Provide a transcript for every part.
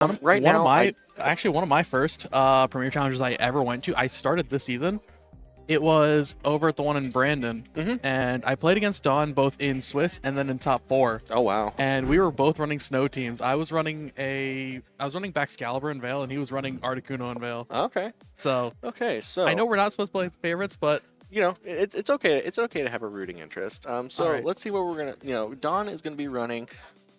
Right one now, of my first Premier Challenges I ever went to, I started this season. It was over at the one in Brandon, and I played against Don both in Swiss and then in top 4. oh wow. And we were both running snow teams. I was running Baxcalibur and Vale, and he was running Articuno and Vale. Okay. So Okay. So I know we're not supposed to play favorites, but it's okay. It's okay to have a rooting interest. So All right. let's see what we're gonna. Don is gonna be running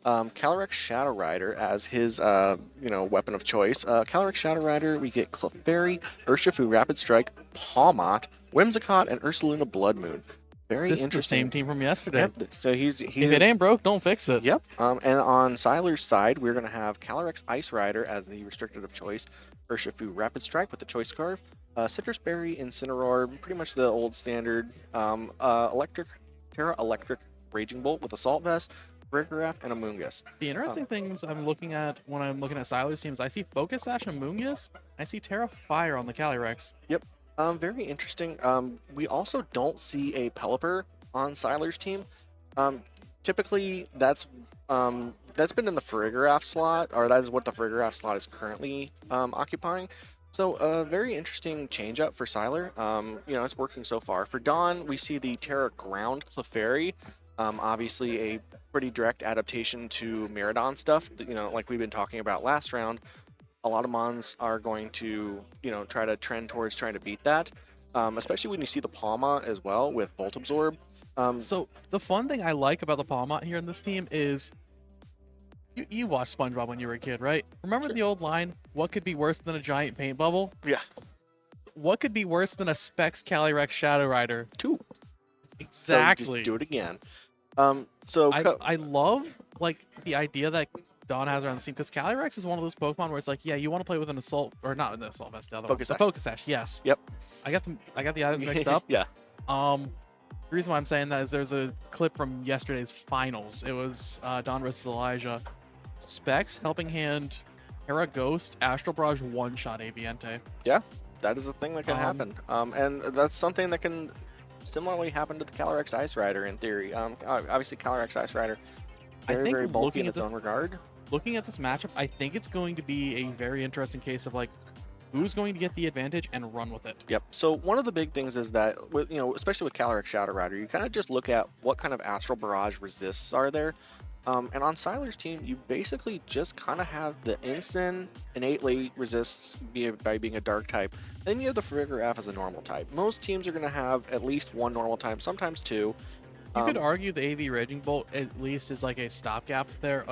Calyrex Shadow Rider as his weapon of choice. Calyrex Shadow Rider, we get Clefairy, Urshifu Rapid Strike, Pawmot, Whimsicott, and Ursaluna Bloodmoon. Very this is interesting. the same team from yesterday. Yep. So If it ain't broke, don't fix it. Yep. And on Siler's side, we're going to have Calyrex Ice Rider as the restricted of choice, Urshifu Rapid Strike with the Choice Scarf, Citrus Berry, Incineroar, pretty much the old standard, Terra Electric Raging Bolt with Assault Vest, Breakerraft, and Amoonguss. The interesting things I'm looking at when I'm looking at Siler's teams, I see Focus Sash and Amoonguss. I see Terra Fire on the Calyrex. Yep. Very interesting. We also don't see a Pelipper on Siler's team. Typically, that's been in the Farigiraf slot, or that is what the Farigiraf slot is currently occupying. So a very interesting change up for Siler. It's working so far. For Dawn, we see the Terra Ground Clefairy. Obviously a pretty direct adaptation to Miraidon stuff. Like we've been talking about last round. A lot of mons are going to, try to trend towards trying to beat that, especially when you see the Palma as well with Volt Absorb. So the fun thing I like about the Palmot here in this team is you watched SpongeBob when you were a kid, right? Remember the old line, what could be worse than a giant paint bubble? Yeah. What could be worse than a Specs Calyrex Shadow Rider? 2. Exactly. So just do it again. I love the idea that Don has around the team, because Calyrex is one of those Pokemon where it's like, yeah, you want to play with an Assault, or not an Assault Vest, the other Focus one. Sash. The Focus Sash, yes. Yep. I got the items mixed up. Yeah. The reason why I'm saying that is there's a clip from yesterday's finals. It was Don versus Elijah. Specs helping hand Terra Ghost, Astral Barrage one-shot Aviente. Yeah, that is a thing that can happen. And that's something that can similarly happen to the Calyrex Ice Rider in theory. Obviously, Calyrex Ice Rider, very bulky in its own regard. Looking at this matchup, I think it's going to be a very interesting case of who's going to get the advantage and run with it. Yep. So one of the big things is that, especially with Calyrex Shadow Rider, you kind of just look at what kind of Astral Barrage resists are there. And on Siler's team, you basically just kind of have the Ensign innately resists by being a dark type. Then you have the Farigiraf as a normal type. Most teams are going to have at least one normal type, sometimes 2. You could argue the AV Raging Bolt at least is like a stopgap there,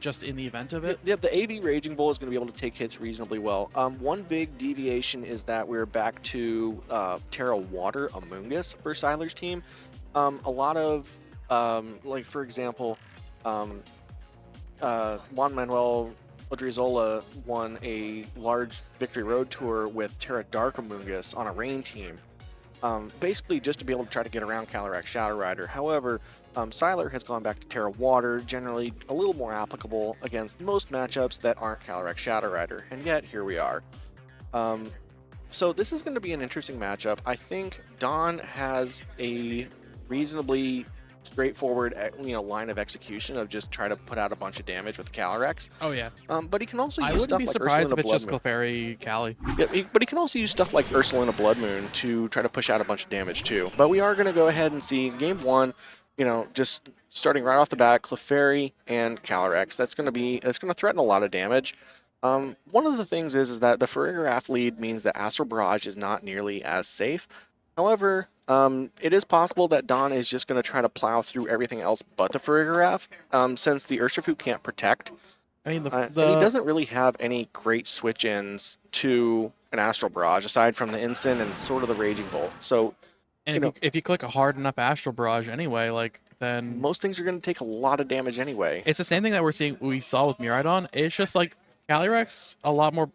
just in the event of it. Yep, the AV Raging Bull is going to be able to take hits reasonably well. One big deviation is that we're back to Terra Water Amoonguss for Siler's team. A lot of, for example, Juan Manuel Odriozola won a large Victory Road Tour with Terra Dark Amoonguss on a rain team. Basically just to be able to try to get around Calyrex Shadow Rider. However, Siler has gone back to Terra Water, generally a little more applicable against most matchups that aren't Calyrex Shadow Rider, and yet here we are. So this is going to be an interesting matchup. I think Don has a reasonably straightforward line of execution of just try to put out a bunch of damage with Calyrex. Oh yeah. But he can also use I wouldn't stuff be like surprised if Ursaluna it's just Bloodmoon. Clefairy Cali. Yeah, but he can also use stuff like Ursaluna Bloodmoon to try to push out a bunch of damage too. But we are going to go ahead and see game 1, just starting right off the bat, Clefairy and Calyrex. That's going to threaten a lot of damage. One of the things is that the Farigiraf lead means that Astral Barrage is not nearly as safe. However, it is possible that Don is just going to try to plow through everything else but the Farigiraf, since the Urshifu can't protect. I mean, and he doesn't really have any great switch-ins to an Astral Barrage, aside from the Ensign and sort of the Raging Bolt. So, and if you click a hard enough Astral Barrage anyway, then most things are going to take a lot of damage anyway. It's the same thing that we saw with Miraidon. It's just like Calyrex, a lot more.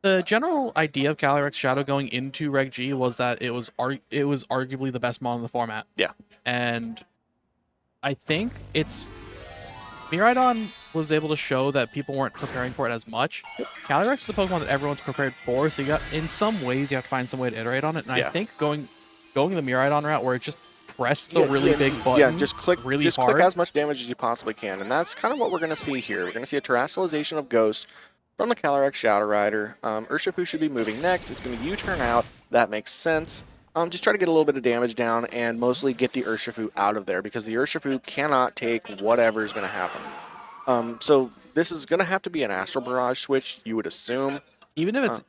The general idea of Calyrex Shadow going into Reg G was that it was arguably the best mon in the format. Yeah. And I think Miraidon was able to show that people weren't preparing for it as much. Calyrex is a Pokemon that everyone's prepared for, so in some ways you have to find some way to iterate on it. And I think going the Miraidon route where it's just press the really big button. Yeah, just click really hard. Click as much damage as you possibly can, and that's kind of what we're going to see here. We're going to see a terrestrialization of Ghost from the Calyrex Shadow Rider. Urshifu should be moving next. It's going to U-turn out. That makes sense. Just try to get a little bit of damage down and mostly get the Urshifu out of there because the Urshifu cannot take whatever is going to happen. So this is going to have to be an Astral Barrage switch, you would assume. Even if it's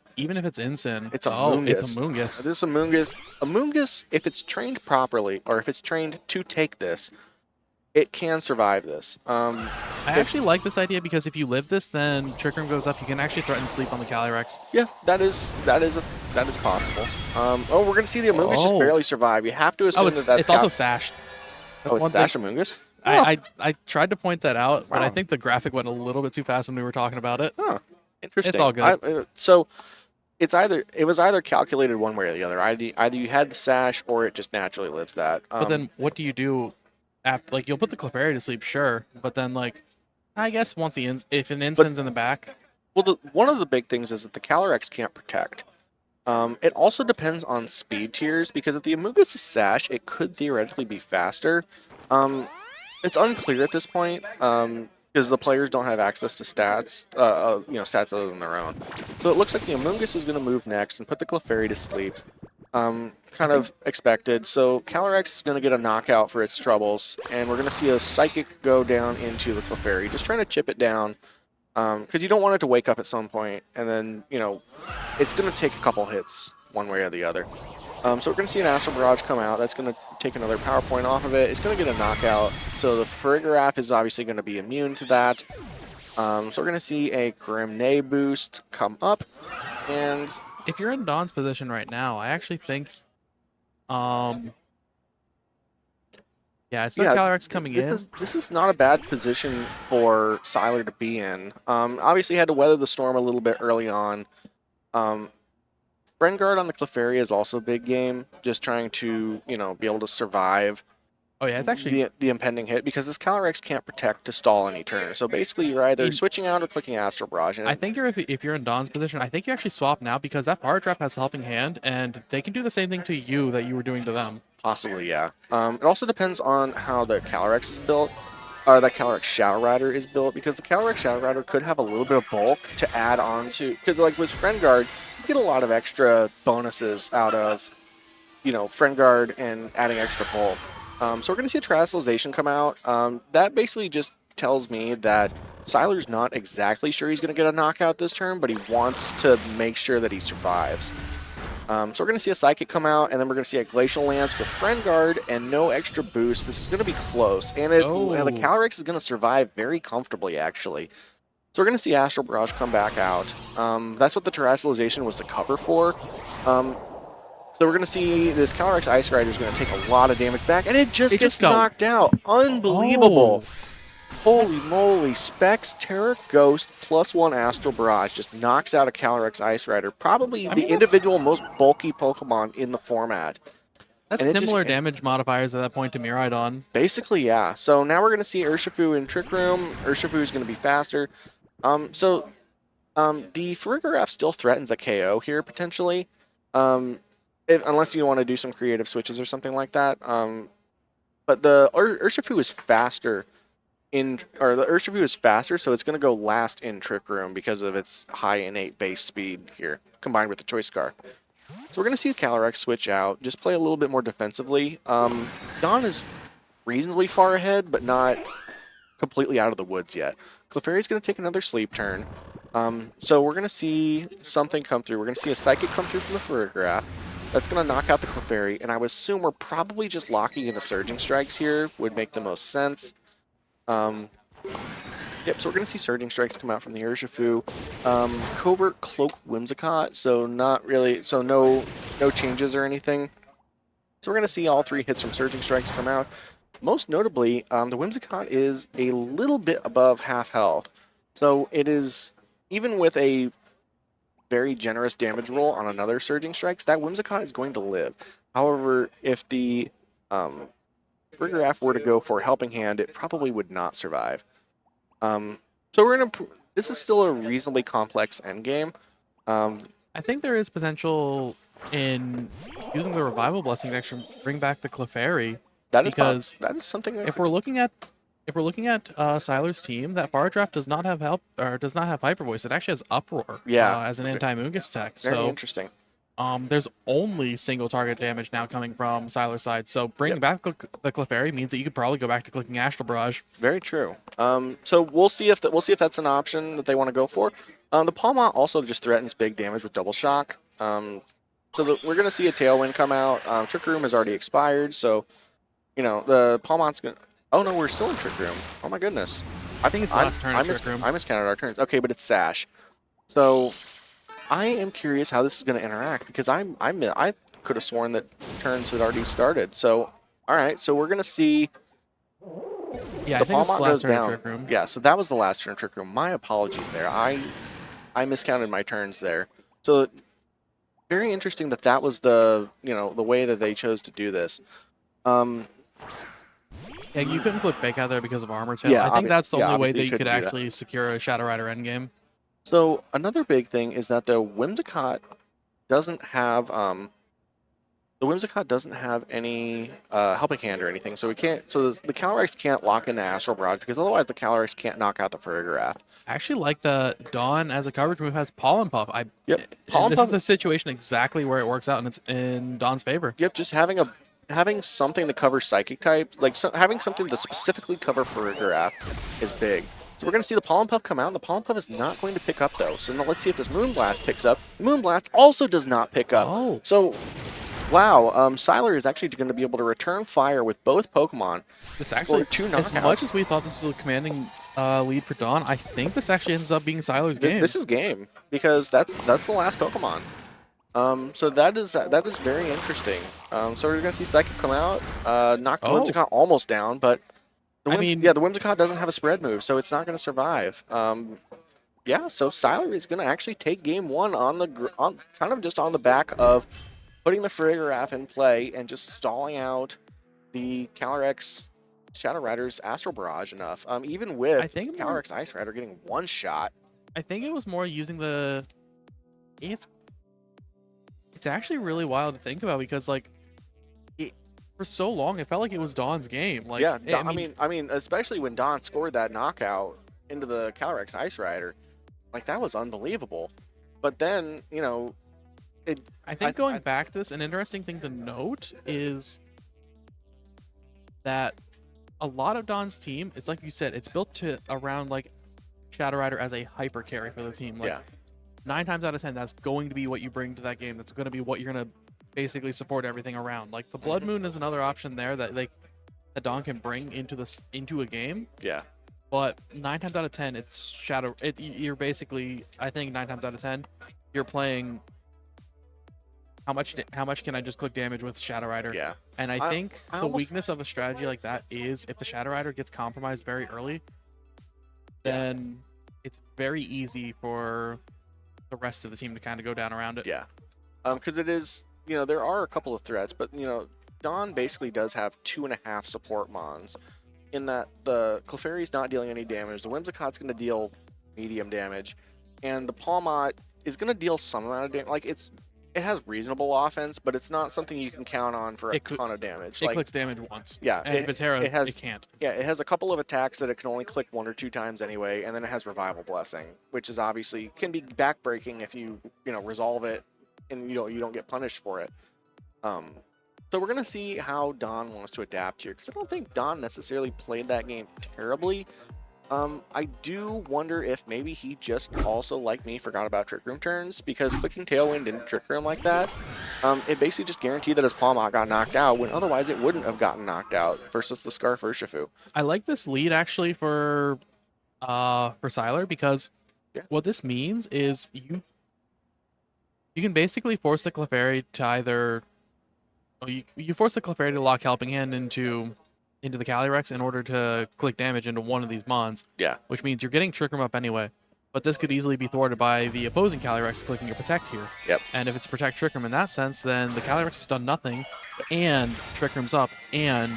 Incin. It's a Moongus. It's a Moongus. This is a Moongus. A Moongus, if it's trained properly, or if it's trained to take this, it can survive this. I actually like this idea because if you live this, then Trick Room goes up. You can actually threaten sleep on the Calyrex. Yeah, that is possible. Oh, we're gonna see the Amoongus just barely survive. You have to assume that's it's also sashed. That's it's Sash Amoongus? I tried to point that out, but I think the graphic went a little bit too fast when we were talking about it. Huh. Interesting. It's all good. So it was either calculated one way or the other. Either you had the sash or it just naturally lives that. But then what do you do after? Like, you'll put the Clefairy to sleep, sure, but then like, I guess once if an Incin's in the back. Well, one of the big things is that the Calyrex can't protect. It also depends on speed tiers because if the Amoongus is sash, it could theoretically be faster. It's unclear at this point. Because the players don't have access to stats, stats other than their own. So it looks like the Amoongus is going to move next and put the Clefairy to sleep. Kind of expected. So Calyrex is going to get a knockout for its troubles, and we're going to see a Psychic go down into the Clefairy, just trying to chip it down, because you don't want it to wake up at some point, and then, it's going to take a couple hits one way or the other. So we're going to see an Astral Barrage come out. That's going to take another power point off of it. It's going to get a knockout. So the Farigiraf is obviously going to be immune to that. So we're going to see a Grimnay boost come up. And if you're in Dawn's position right now, I actually think... I saw Calyrex coming in. This is not a bad position for Sylar to be in. Obviously had to weather the storm a little bit early on. Friend Guard on the Clefairy is also big game, just trying to, be able to survive. Oh yeah, it's actually the impending hit because this Calyrex can't protect to stall any turn. So basically, you're either switching out or clicking Astral Barrage. I think if you're in Dawn's position, I think you actually swap now because that Fire Trap has Helping Hand, and they can do the same thing to you that you were doing to them. Possibly, yeah. It also depends on how the Calyrex is built, or that Calyrex Shadow Rider is built, because the Calyrex Shadow Rider could have a little bit of bulk to add on to, because like with Friend Guard, you get a lot of extra bonuses out of, Friend Guard and adding extra bulk. So we're going to see a Terrestrialization come out. That basically just tells me that Sylar's not exactly sure he's going to get a knockout this turn, but he wants to make sure that he survives. So we're going to see a Psychic come out, and then we're going to see a Glacial Lance with Friend Guard and no extra boost. This is going to be close, and the Calyrex is going to survive very comfortably, actually. So we're going to see Astral Barrage come back out. That's what the Terrestrialization was to cover for. So we're going to see this Calyrex Ice Rider is going to take a lot of damage back, and it just gets knocked out. Unbelievable. Holy moly, Specs, Terra Ghost, +1 Astral Barrage just knocks out a Calyrex Ice Rider. Probably the individual most bulky Pokemon in the format. That's similar damage modifiers at that point to Miraidon. Basically, yeah. So now we're going to see Urshifu in Trick Room. Urshifu is going to be faster. The Farigiraf still threatens a KO here, potentially. Unless you want to do some creative switches or something like that. But the Urshifu is faster. The Urshifu is faster, so it's going to go last in Trick Room because of its high innate base speed here, combined with the Choice Scar. So we're going to see Calyrex switch out, just play a little bit more defensively. Dawn is reasonably far ahead, but not completely out of the woods yet. Clefairy's going to take another sleep turn. So we're going to see something come through. We're going to see a Psychic come through from the Farigiraf. That's going to knock out the Clefairy, and I would assume we're probably just locking into Surging Strikes here. Would make the most sense. Yep, so we're going to see Surging Strikes come out from the Urshifu. Covert Cloak Whimsicott, so not really, so no changes or anything. So we're going to see all 3 hits from Surging Strikes come out. Most notably, the Whimsicott is a little bit above half health. So it is, even with a very generous damage roll on another Surging Strikes, that Whimsicott is going to live. However, if the Farigiraf were to go for Helping Hand, it probably would not survive. So we're gonna. This is still a reasonably complex endgame. I think there is potential in using the Revival Blessing to actually bring back the Clefairy. That is because that is something that if we're looking at Siler's team, that bar draft does not have does not have Hyper Voice. It actually has Uproar yeah, as an anti-Mungus tech. very So interesting. there's only single target damage now coming from Siler's side. So bringing Yep. back the Clefairy means that you could probably go back to clicking Astral Barrage. Very true. So we'll see if that's an option that they want to go for. The Palmont also just threatens big damage with Double Shock. We're gonna see a Tailwind come out. Trick Room has already expired, so the Palmont's gonna. Oh no, we're still in Trick Room. Oh my goodness. I think it's last turn in Trick Room. I miscounted our turns. Okay, but it's Sash. So I am curious how this is going to interact because I could have sworn that turns had already started. So all right, so we're going to see. Yeah, the I think it's Palmont last goes turn in down. Trick Room. Yeah, so that was the last turn in Trick Room. My apologies there. I miscounted my turns there. So very interesting that was the the way that they chose to do this. Yeah, you couldn't click Fake out there because of Armor Tail. Yeah, I think that's the only way obviously that you you could couldn't do that. actually secure a Shadow Rider endgame. So another big thing is that the Whimsicott doesn't have any helping hand or anything, so we can't. So the Calyrex can't lock into Astral Barrage because otherwise the Calyrex can't knock out the Farigiraf. I actually like the Dawn as a coverage move has Pollen Puff. Pollen this Puff is a situation exactly where it works out, and it's in Dawn's favor. Yep, just having something to cover Psychic type, like having something to specifically cover Farigiraf is big. So we're going to see the Pollen Puff come out, and the Pollen Puff is not going to pick up, though. So now let's see if this Moonblast picks up. Moonblast also does not pick up. Oh. So, wow, Siler is actually going to be able to return fire with both Pokemon. This actually, two as knockouts. much as we thought this was a commanding lead for Dawn, I think this actually ends up being Siler's game. This is game, because that's the last Pokemon. So that is very interesting. So we're going to see Psychic come out, knock the Whimsicott almost down, but the Whimsicott doesn't have a spread move, so it's not going to survive. Yeah, so Siler is going to actually take game one kind of just on the back of putting the Farigiraf in play and just stalling out the Calyrex Shadow Rider's Astral Barrage enough. Even with Calyrex Ice Rider getting one shot. I think it was more using the. It's actually really wild to think about because for so long it felt like it was Dawn's game. Like, yeah, I mean, especially when Dawn scored that knockout into the Calyrex Ice Rider, like that was unbelievable. But then I think going back to this, an interesting thing to note is that a lot of Dawn's team, it's like you said, it's built around like Shadow Rider as a hyper carry for the team. Like, 9 times out of 10, that's going to be what you bring to that game. That's going to be what you're going to basically support everything around. Like the Blood Moon is another option there that that Dawn can bring into a game. Yeah. But 9 times out of 10, it's Shadow. You're basically, I think 9 times out of 10, you're playing. How much can I just click damage with Shadow Rider? Yeah. And I think the weakness of a strategy like that is if the Shadow Rider gets compromised very early, then it's very easy for the rest of the team to kind of go down around it. Yeah. Because it is, there are a couple of threats, but, Dawn basically does have 2.5 support mons in that the Clefairy's not dealing any damage, the Whimsicott's going to deal medium damage, and the Palmont is going to deal some amount of damage. Like, it has reasonable offense, but it's not something you can count on for a ton of damage. It clicks damage once. Yeah. And Vitera, it can't. Yeah, it has a couple of attacks that it can only click 1 or 2 times anyway, and then it has Revival Blessing, which is obviously can be backbreaking if you resolve it and you don't get punished for it. So we're gonna see how Dawn wants to adapt here, because I don't think Dawn necessarily played that game terribly. I do wonder if maybe he just also, like me, forgot about Trick Room turns, because clicking Tailwind into Trick Room like that, it basically just guaranteed that his Palmont got knocked out, when otherwise it wouldn't have gotten knocked out, versus the Scarf Urshifu. I like this lead, actually, for Siler, because what this means is you can basically force the Clefairy to either... You force the Clefairy to lock Helping Hand into the Calyrex in order to click damage into one of these mons. Yeah. Which means you're getting Trick Room up anyway. But this could easily be thwarted by the opposing Calyrex clicking your Protect here. Yep. And if it's Protect Trick Room in that sense, then the Calyrex has done nothing, and Trick Room's up, and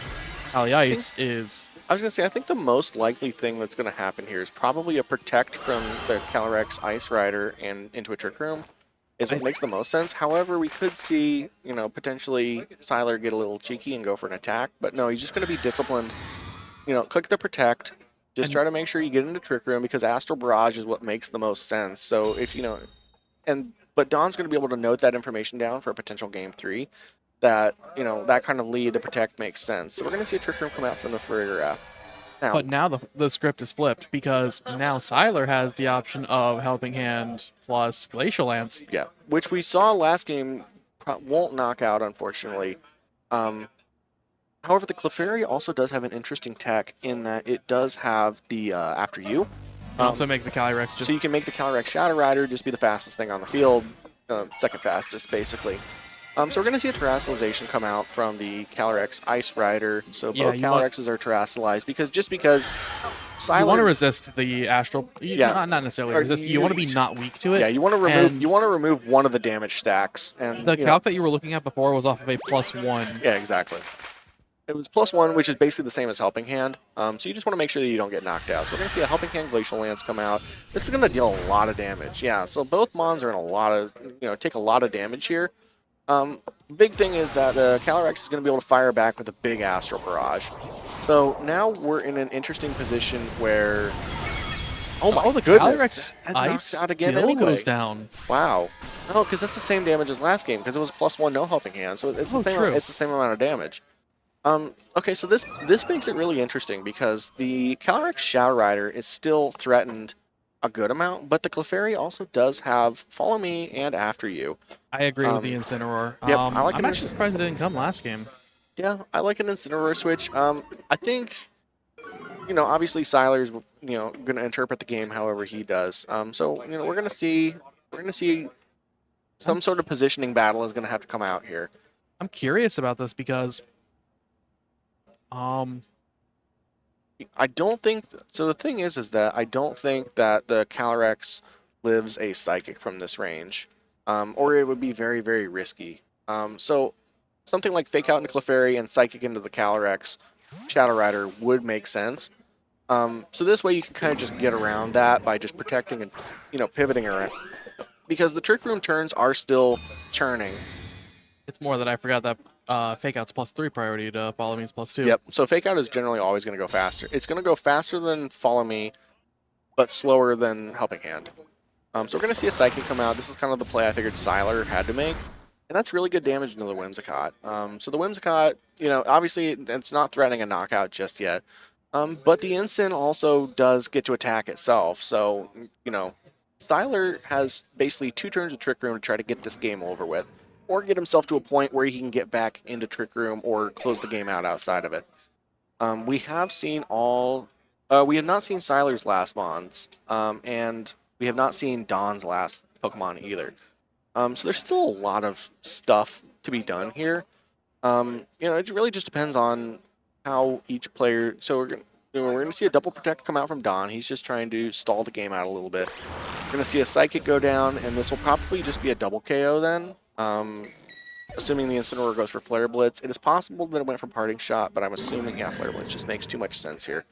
Cali Ice is... I was going to say, I think the most likely thing that's going to happen here is probably a Protect from the Calyrex Ice Rider and into a Trick Room. is what makes the most sense. However, we could see, potentially Sylar get a little cheeky and go for an attack, but no, he's just going to be disciplined. Click the protect. Just try to make sure you get into Trick Room because Astral Barrage is what makes the most sense. So if but Don's going to be able to note that information down for a potential game 3. That that kind of lead, the protect makes sense. So we're going to see a Trick Room come out from the Frigger. But now the script is flipped because now Sylar has the option of Helping Hand plus Glacial Lance. Yeah, which we saw last game won't knock out, unfortunately. However, the Clefairy also does have an interesting tech in that it does have the After You. Also make the Calyrex just... So you can make the Calyrex Shadow Rider just be the fastest thing on the field, second fastest, basically. So we're going to see a Terastallization come out from the Calyrex Ice Rider. So both Calyrexes are Terastallized because Sylar... You want to resist the Astral... Not necessarily resist. You want to be not weak to it. Yeah, you want to remove one of the damage stacks. And the calc that you were looking at before was off of a +1. Yeah, exactly. It was +1, which is basically the same as Helping Hand. So you just want to make sure that you don't get knocked out. So we're going to see a Helping Hand Glacial Lance come out. This is going to deal a lot of damage. Yeah, so both Mons are in a lot of, take a lot of damage here. Big thing is that the Calyrex is going to be able to fire back with a big Astral Barrage. So now we're in an interesting position where... the Calyrex Ice still goes down. Wow. Oh, because that's the same damage as last game, because it was +1 no Helping Hand. So it's the same amount of damage. Okay, so this makes it really interesting because the Calyrex Shadow Rider is still threatened a good amount, but the Clefairy also does have Follow Me and After You. I agree with the Incineroar. Yep, I'm actually surprised it didn't come last game. Yeah, I like an Incineroar switch. I think, obviously Sylar's, going to interpret the game however he does. So, we're going to see some sort of positioning battle is going to have to come out here. I'm curious about this because I don't think so. The thing is that I don't think that the Calyrex lives a Psychic from this range, or it would be very, very risky. So something like Fake Out into Clefairy and Psychic into the Calyrex Shadow Rider would make sense. So this way you can kind of just get around that by just protecting and pivoting around, because the Trick Room turns are still churning. It's more that I forgot that Fake Out's +3 priority to Follow Me is +2. Yep, so Fake Out is generally always going to go faster. It's going to go faster than Follow Me, but slower than Helping Hand. So we're going to see a Psychic come out. This is kind of the play I figured Sylar had to make, and that's really good damage into the Whimsicott. So the Whimsicott, obviously it's not threatening a knockout just yet, but the Incin also does get to attack itself. So, Sylar has basically 2 turns of Trick Room to try to get this game over with, or get himself to a point where he can get back into Trick Room or close the game out outside of it. We have not seen Sylar's last Mons, and we have not seen Dawn's last Pokemon either. So there's still a lot of stuff to be done here. It really just depends on how each player... So we're going to see a Double Protect come out from Dawn. He's just trying to stall the game out a little bit. We're going to see a Psychic go down, and this will probably just be a double KO then. Assuming the Incineroar goes for Flare Blitz. It is possible that it went for Parting Shot, but I'm assuming, Flare Blitz just makes too much sense here.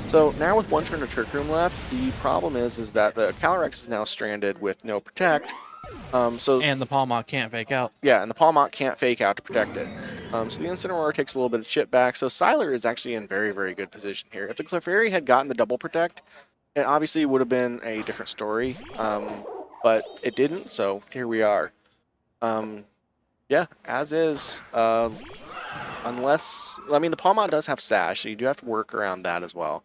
So now with 1 turn of Trick Room left, the problem is that the Calyrex is now stranded with no Protect. And the Palmot can't Fake Out. Yeah, and the Palmot can't Fake Out to protect it. So the Incineroar takes a little bit of chip back. So Sylar is actually in very, very good position here. If the Clefairy had gotten the Double Protect, it obviously would have been a different story. But it didn't, so here we are. Yeah, as is. Unless, the Palmot does have Sash, so you do have to work around that as well.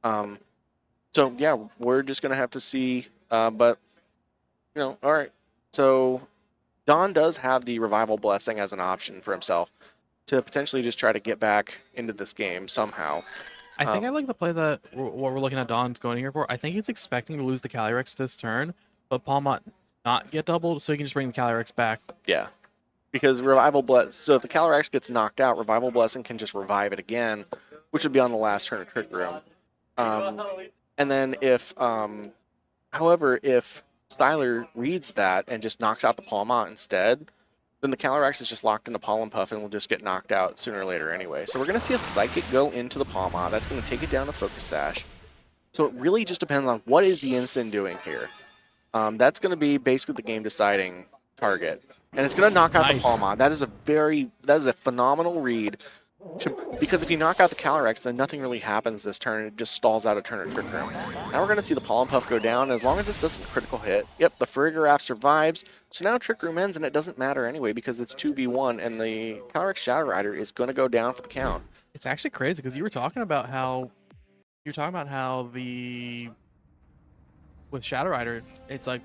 So yeah, we're just gonna have to see. But all right. So Dawn does have the Revival Blessing as an option for himself to potentially just try to get back into this game somehow. I think I like the play that what we're looking at Dawn's going here for. I think he's expecting to lose the Calyrex this turn, but Palmot not get doubled, so he can just bring the Calyrex back. Yeah, because Revival Blessing. So if the Calyrex gets knocked out, Revival Blessing can just revive it again, which would be on the last turn of Trick Room. And then if, however, if Sylar reads that and just knocks out the Palmot instead, then the Calyrex is just locked into Pollen Puff and will just get knocked out sooner or later anyway. So we're going to see a Psychic go into the Palmot. That's going to take it down to Focus Sash. So it really just depends on what is the Incin doing here. That's going to be basically the game deciding target, and it's going to knock out the Nice. Palma. That is a phenomenal read. Because if you knock out the Calyrex, then nothing really happens this turn. It just stalls out a turn of Trick Room. Now we're going to see the Pollen Puff go down. As long as this doesn't critical hit, yep, the Farigiraf survives. So now Trick Room ends, and it doesn't matter anyway because it's 2v1, and the Calyrex Shadow Rider is going to go down for the count. It's actually crazy because you were talking about how the with Shadow Rider, it's like,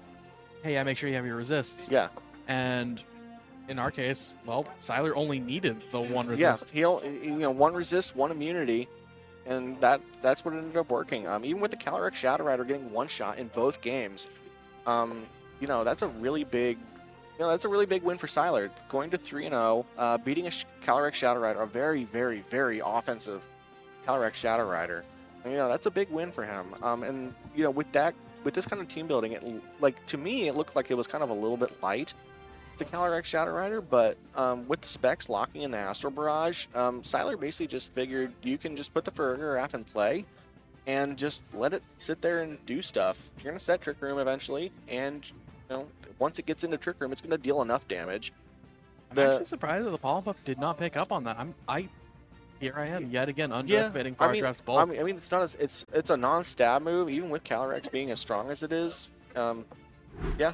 hey, yeah, make sure you have your resists. Yeah. And in our case, well, Siler only needed the one resist. Yeah, one resist, one immunity, and that's what ended up working. Even with the Calyrex Shadow Rider getting one shot in both games, that's a really big, win for Siler. Going to 3-0, beating a Calyrex Shadow Rider, a very, very, very offensive Calyrex Shadow Rider. And, that's a big win for him. And with this kind of team building, to me, it looked like it was kind of a little bit light, the Calyrex Shadow Rider, but with the specs locking in the Astral Barrage, Siler basically just figured you can just put the Farigiraf in play and just let it sit there and do stuff. You're going to set Trick Room eventually, and once it gets into Trick Room, it's going to deal enough damage. I'm actually surprised that the Pollen Puff did not pick up on that. Here I am yet again underestimating Farigiraf's bulk. I mean, it's not it's a non-stab move, even with Calyrex being as strong as it is. Yeah.